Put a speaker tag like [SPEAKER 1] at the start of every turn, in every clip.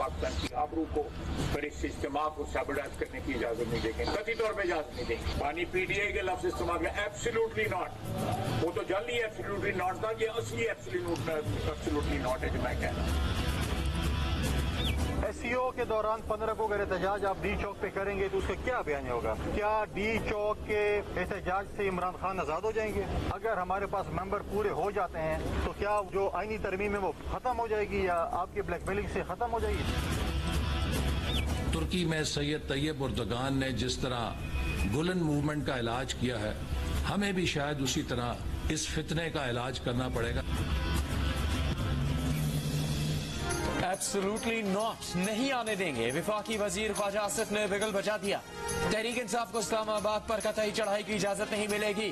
[SPEAKER 1] पाकिस्तान की आबरू को फिर इस इज्तिमा को सबडाइज करने की इजाजत नहीं देंगे, कथित तौर पर इजाजत नहीं देंगे। पानी पीटीआई के लफ्ज इस्तेमाल किया, एब्सोल्युटली नॉट। वो तो जल्दी एब्सोल्युटली नॉट था, ये असली एब्सोल्युटली नॉट है जो मैं कह रहा हूँ।
[SPEAKER 2] SCO के दौरान 15 को अगर एहतजाज आप डी चौक पे करेंगे तो उसका क्या बयान होगा? क्या डी चौक के एहतजाज से इमरान खान आज़ाद हो जाएंगे? अगर हमारे पास मेंबर पूरे हो जाते हैं तो क्या जो आईनी तरमीम है वो खत्म हो जाएगी या आपकी ब्लैकमेलिंग से खत्म हो जाएगी?
[SPEAKER 3] तुर्की में सैयद तैयब उर्दगान ने जिस तरह गुलन मूवमेंट का इलाज किया है, हमें भी शायद उसी तरह इस फितने का इलाज करना पड़ेगा।
[SPEAKER 4] एब्सोल्युटली नॉट, नहीं आने देंगे। वफाकी वजीर ख्वाजा आसिफ ने बिगल बजा दिया। तहरीक इंसाफ को इस्लामाबाद पर कतई चढ़ाई की इजाजत नहीं मिलेगी,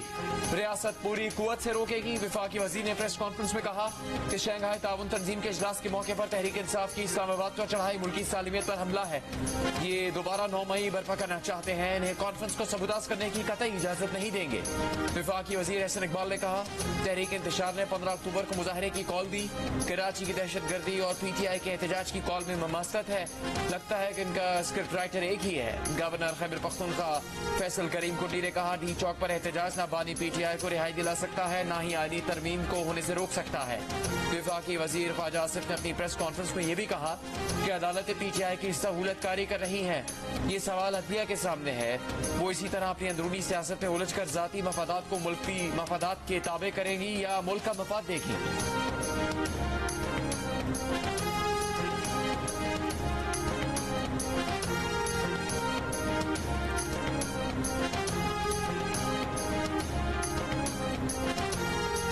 [SPEAKER 4] रियासत पूरी कुव्वत से रोकेगी। वफाकी वजीर ने प्रेस कॉन्फ्रेंस में कहा कि शंघाई ताउन तंजीम के इजलास के मौके पर तहरीक इंसाफ की इस्लामाबाद पर चढ़ाई मुल्की सालिमियत पर हमला है। ये दोबारा 9 मई बर्पा करना चाहते हैं, इन्हें कॉन्फ्रेंस को सबूताज करने की कतई इजाजत नहीं देंगे। वफाकी वजीर एहसन इकबाल ने कहा तहरीक इंतशार ने 15 अक्टूबर को मुजाहरे की कॉल दी। कराची की दहशतगर्दी और PTI के एहतजाज की कॉल में ममासलत है। लगता है कि इनका स्क्रिप्ट राइटर एक ही है। गवर्नर खैबर पख्तूनख्वा फैसल करीम कुंडी ने कहा डी चौक पर एहतजाज न बानी PTI को रिहाई दिला सकता है, न ही आईनी तरमीम को होने से रोक सकता है। वफाकी वजीर ख्वाजा आसिफ ने अपनी प्रेस कॉन्फ्रेंस में यह भी कहा कि अदालत PTI की सहूलतकारी कर रही है। ये सवाल अदलिया के सामने है, वो इसी तरह अपनी अंदरूनी सियासत में उलझ कर जाती मफादात को मुल्की मफादात के ताबे करेंगी या मुल्क का मफाद देगी।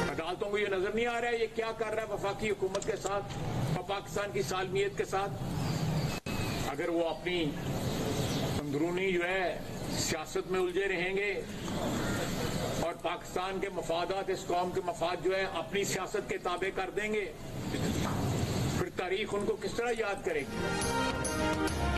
[SPEAKER 1] अदालतों को ये नजर नहीं आ रहा है ये क्या कर रहा है वफाकी हुकूमत के साथ और पाकिस्तान की सालमियत के साथ। अगर वो अपनी अंदरूनी जो है सियासत में उलझे रहेंगे और पाकिस्तान के मफादात, इस कौम के मफाद जो है अपनी सियासत के ताबे कर देंगे, फिर तारीख उनको किस तरह याद करेगी?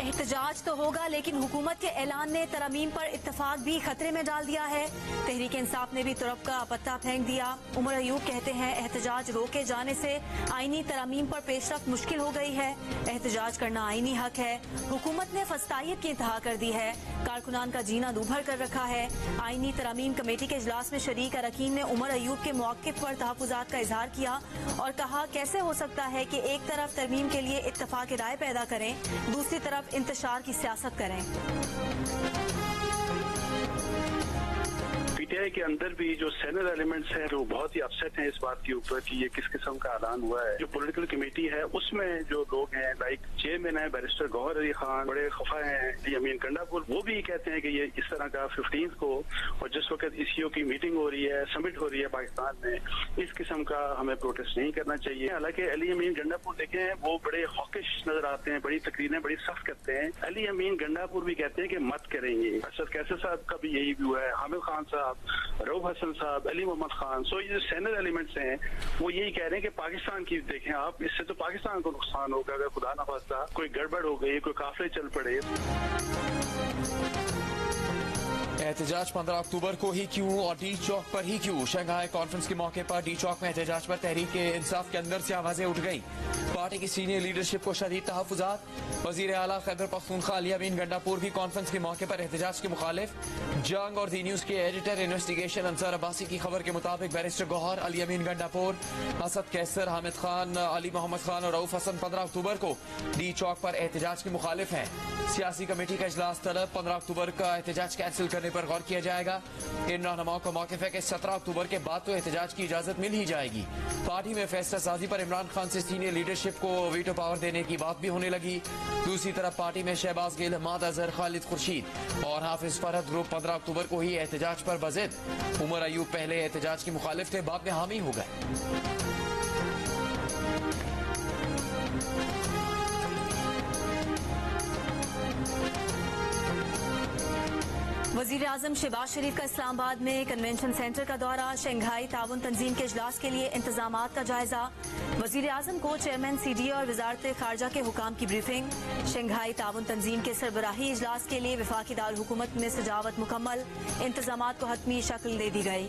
[SPEAKER 5] एहतजाज तो होगा लेकिन हुकूमत के ऐलान ने तरमीम पर इत्तेफाक भी खतरे में डाल दिया है। तहरीक इंसाफ ने भी तुरप का पत्ता फेंक दिया। उमर अयूब कहते हैं एहतजाज रोके जाने से आईनी तरमीम पर पेशरफ्त मुश्किल हो गई है। एहतजाज करना आईनी हक है। हुकूमत ने फस्तायत की इंतहा कर दी है। कारकुनान का जीना दूभर कर रखा है। आईनी तरमीम कमेटी के इजलास में शरीक अरकान ने उमर अयूब के मौक़िफ़ पर तहफ़्फ़ुज़ात का इजहार किया और कहा कैसे हो सकता है कि एक तरफ तरमीम के लिए इत्तफाक राय पैदा करें, दूसरी तरफ इंतशार की सियासत करें।
[SPEAKER 6] PTI के अंदर भी जो सीनियर एलिमेंट्स हैं जो बहुत ही अपसेट हैं इस बात के ऊपर कि ये किस किस्म का ऐलान हुआ है। जो पॉलिटिकल कमेटी है उसमें जो लोग हैं लाइक चेयरमैन है बैरिस्टर गौहर अली खान, बड़े खफा हैं यमीन गंडापुर, वो भी कहते हैं कि ये इस तरह का 15 को और जिस वक्त ECO की मीटिंग हो रही है, समिट हो रही है पाकिस्तान में, इस किस्म का हमें प्रोटेस्ट नहीं करना चाहिए। हालांकि अली यमीन गंडापुर देखे हैं वो बड़े हॉकिश नजर आते हैं, बड़ी तकरीरें बड़ी सख्त करते हैं। अली यमीन गंडापुर भी कहते हैं कि मत करेंगे। अरशद कैसर साहब का भी यही व्यू है, हामिद खान साहब, रऊफ हसन साहब, अली मोहम्मद खान। सो ये जो सीनियर एलिमेंट्स हैं वो यही कह रहे हैं कि पाकिस्तान की देखें आप, इससे तो पाकिस्तान को नुकसान होगा अगर खुदा न खास्ता कोई गड़बड़ हो गई, कोई काफिले चल पड़े।
[SPEAKER 4] एहतजाज 15 अक्टूबर को ही क्यों और डी चौक पर ही क्यों? शंघाई कॉन्फ्रेंस के मौके पर डी चौक में एहतजाज पर तहरीक इंसाफ के अंदर से आवाजें उठ गईं। पार्टी की सीनियर लीडरशिप को शदीद तहफ़्फ़ुज़ात। वज़ीर आला खैबर पख्तूनख्वा अली यमीन गंडापुर भी कॉन्फ्रेंस के मौके पर एहतजाज के मुखालिफ। जंग और दी न्यूज के एडिटर इन्वेस्टिगेशन अंसार अब्बासी की खबर के मुताबिक बैरिस्टर गौहर, अली यमीन गंडापुर, असद कैसर, हामिद खान, अली मोहम्मद खान और रऊफ हसन 15 अक्टूबर को डी चौक पर एहतजाज के मुखालिफ हैं। सियासी कमेटी का इजलास तलब 15 अक्टूबर का एहतजाज कैंसिल करने पर गौर किया जाएगा। इन रहनुमाओं का मौक़िफ़ है कि 17 अक्टूबर के बाद तो एहतजाज की इजाजत मिल ही जाएगी। पार्टी में फैसला साजी पर इमरान खान से सीनियर लीडरशिप को वीटो पावर देने की बात भी होने लगी। दूसरी तरफ पार्टी में शहबाज गिल, हमाद अजहर, खालिद खुर्शीद और हाफिज फरहद ग्रुप 15 अक्टूबर को ही एहतजाज पर बज़िद। उमर अयूब पहले एहतजाज के मुखालिफ थे, बाद में हामी हो गए।
[SPEAKER 5] वज़ीर आज़म शहबाज शरीफ का इस्लामाबाद में कन्वेंशन सेंटर का दौरा। शंघाई ताउन तंजीम के इजलास के लिए इंतजामात का जायजा। वज़ीर आज़म को चेयरमैन CDA और वजारत खारजा के हुकाम की ब्रीफिंग। शंघाई ताउन तंजीम के सरबराही इजलास के लिए वफाकी दारुल हुकूमत में सजावट मुकम्मल। इंतजामात को हतमी शक्ल दे दी गई।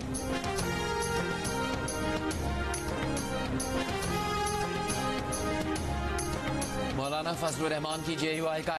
[SPEAKER 4] मौलाना फजलुर रहमान की JUI का